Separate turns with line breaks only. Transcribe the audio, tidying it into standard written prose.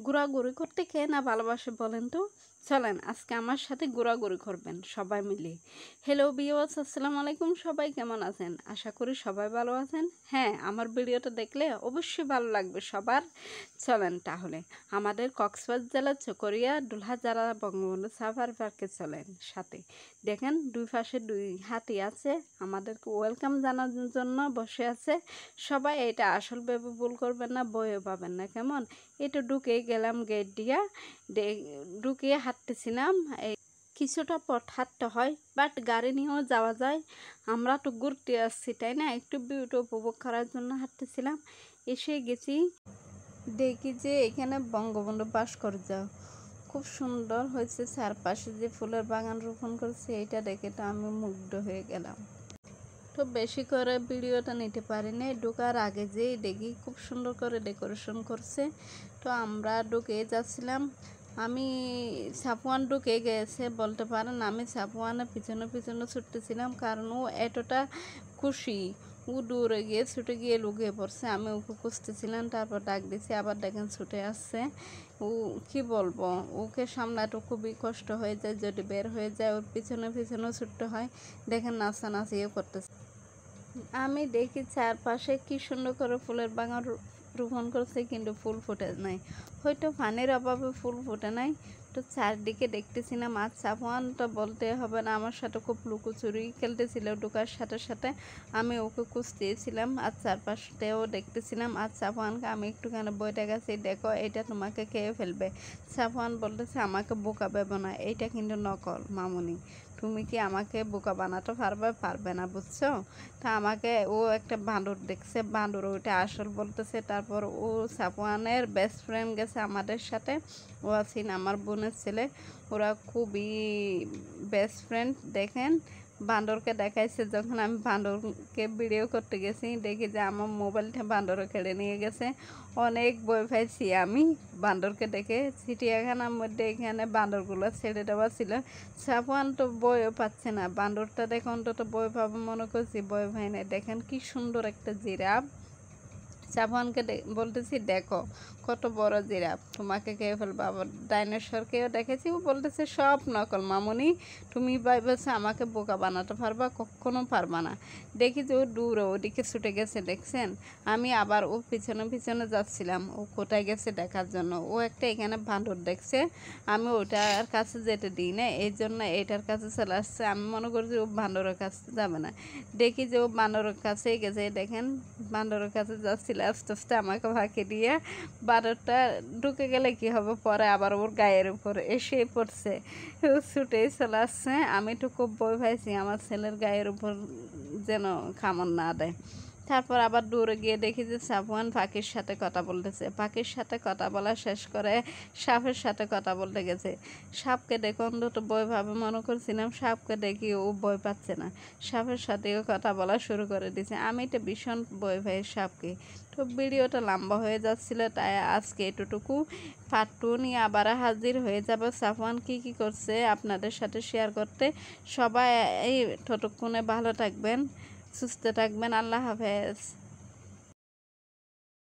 ঘোরাঘুরি করতে কে না ভালোবাসে বলেন তো? চলেন আজকে আমার সাথে ঘোরাঘুরি করবেন সবাই মিলে। হ্যালো ভিউয়ার্স, আসসালামু আলাইকুম। সবাই কেমন আছেন? আশা করি সবাই ভালো আছেন। হ্যাঁ, আমার ভিডিওটা দেখলে অবশ্যই ভালো লাগবে সবার। চলেন তাহলে আমাদের কক্সবাজার জেলার চকরিয়া ডুলহাজারা বঙ্গবন্ধু সাফারি পার্কে চলেন সাথে। দেখেন দুই পাশে দুই হাতি আছে, আমাদেরকে ওয়েলকাম জানানোর জন্য বসে আছে সবাই। এটা আসল ভেবে ভুল করবেন না, বইও পাবেন না কেমন। এটা ঢুকে গেলাম গেট দিয়া, ঢুকিয়ে হাঁটতেছিলাম। এই কিছুটা পথ হাঁটতে হয়, বাট গাড়ি নিয়েও যাওয়া যায়। আমরা তো ঘুরতে আসছি তাই না, একটু ভিউটা উপভোগ করার জন্য হাঁটতেছিলাম। এসে গেছি, দেখি যে এখানে বঙ্গবন্ধু ভাস্কর্য খুব সুন্দর হয়েছে। চারপাশে যে ফুলের বাগান রোপণ করছে এটা দেখে তো আমি মুগ্ধ হয়ে গেলাম। তো বেশি করে ভিডিওটা নিতে পারিনি, ঢোকার আগে যেই দেখি খুব সুন্দর করে ডেকোরেশন করছে। তো আমরা ঢুকে যাচ্ছিলাম। আমি সাপুয়ান ঢুকে গেছে বলতে পারেন, আমি সাপুয়ানের পিছনে পিছনে ছুটতেছিলাম, কারণ ও এতটা খুশি, ও দৌড়ে গিয়ে ছুটে গিয়ে লুকিয়ে পড়ছে। আমি ওকে খুঁজতেছিলাম, তারপর ডাক দিছি, আবার দেখেন ছুটে আসছে। ও কি বলবো, ওকে সামলাতে খুবই কষ্ট হয়ে যায়, যদি বের হয়ে যায় ওর পিছনে পিছনে ছুটতে হয়। দেখেন নাচানাচিও করতেছে। আমি দেখি চারপাশে কি সুন্দর করে ফুলের বাগান রোপণ করছে, কিন্তু ফুল ফুটে নাই। হয়তো পানির অভাবে ফুল ফুটে নাই। তো চারদিকে দেখতেছিলাম। আর সাফওয়ান তো বলতে হবে না, আমার সাথে খুব লুকোচুরি খেলতেছিল। ঢোকার সাথে সাথে আমি ওকে খুঁজতেছিলাম, আর চারপাশটাও দেখতেছিলাম। আর সাফওয়ানকে আমি একটুখানি বইটা গেছি, দেখো এটা তোমাকে খেয়ে ফেলবে। সাফওয়ান বলতেছে আমাকে বোকা ভেবো না, এইটা কিন্তু নকল মামুনি, তুমি কি আমাকে বোকা বানাতে পারবে না, বুঝছো? তা আমাকে ও একটা বাঁদর দেখছে, বাঁদর ওইটা আসল বলতেছে। তারপর ও সাফওয়ানের বেস্ট ফ্রেন্ড গেছে আমাদের সাথে, ও আছেন আমার বোনের ছেলে, ওরা খুবই বেস্ট ফ্রেন্ড। দেখেন বাঁদরকে দেখাইছে, যখন আমি বাঁদরকে ভিডিও করতে গেছি দেখি যে আমার মোবাইলটা বাঁদরে কেড়ে নিয়ে গেছে। অনেক ভয় পাইছি আমি বাঁদরকে দেখে। চিড়িয়াখানার মধ্যে এখানে বাঁদরগুলো ছেড়ে দেওয়া ছিল। সাফওয়ান তো ভয়ও পাচ্ছে না, বাঁদরটা দেখে অন্তত ভয় পাবো মনে করছি, ভয় পাই না। দেখেন কি সুন্দর একটা জিরাফ। সাফওয়ানকে বলতেছি দেখো কত বড় জিরাফ, তোমাকে খেয়ে ফেলবো। আবার ডাইনোসরকেও দেখেছি, ও বলতেছে সব নকল মামুনি, তুমি ভাবছো আমাকে বোকা বানাতে পারবা, কখনো পারবা না। দেখি যে ও দূরে ওদিকে ছুটে গেছে, দেখছেন? আমি আবার ও পিছনে পিছনে যাচ্ছিলাম, ও কোথায় গেছে দেখার জন্য। ও একটা এখানে বাঁদর দেখছে, আমি ওটার কাছে যেতে দিই না, এই জন্য এটার কাছে চলে আসছে। আমি মনে করছি ও বাঁদরের কাছে যাবে না, দেখি যে ও বাঁদরের কাছেই গেছে। দেখেন বাঁদরের কাছে যাচ্ছিল, আস্তে আস্তে আমাকে ফাঁকি দিয়ে। বাঁদরটা ঢুকে গেলে কি হবে, পরে আবার ওর গায়ের উপর এসে পড়ছে, ও ছুটেই চলে আসছে। আমি তো খুব ভয় পাইছি আমার ছেলের গায়ের উপর যেন কামড় না দেয়। তারপর আবার দৌড়ে গিয়ে দেখি যে সাফওয়ান পাখির সাথে কথা বলতেছে। পাখির সাথে কথা বলা শেষ করে সাপের সাথে কথা বলতে গেছে। সাপকে দেখে অন্তত ভয় ভাবে মনে করছিলাম, সাপকে দেখি ও ভয় পাচ্ছে না, সাপের সাথেও কথা বলা শুরু করে দিয়েছে। আমি তো ভীষণ ভয় পাই সাপকে। তো ভিডিওটা লম্বা হয়ে যাচ্ছিল, তাই আজকে এতটুকু। পার্ট 2 নিয়ে আবার হাজির হয়ে যাব, সাফওয়ান কি করছে আপনাদের সাথে শেয়ার করতে। সবাই এই ততক্ষণে ভালো থাকবেন, সুস্থ থাকবেন। আল্লাহ হাফেজ।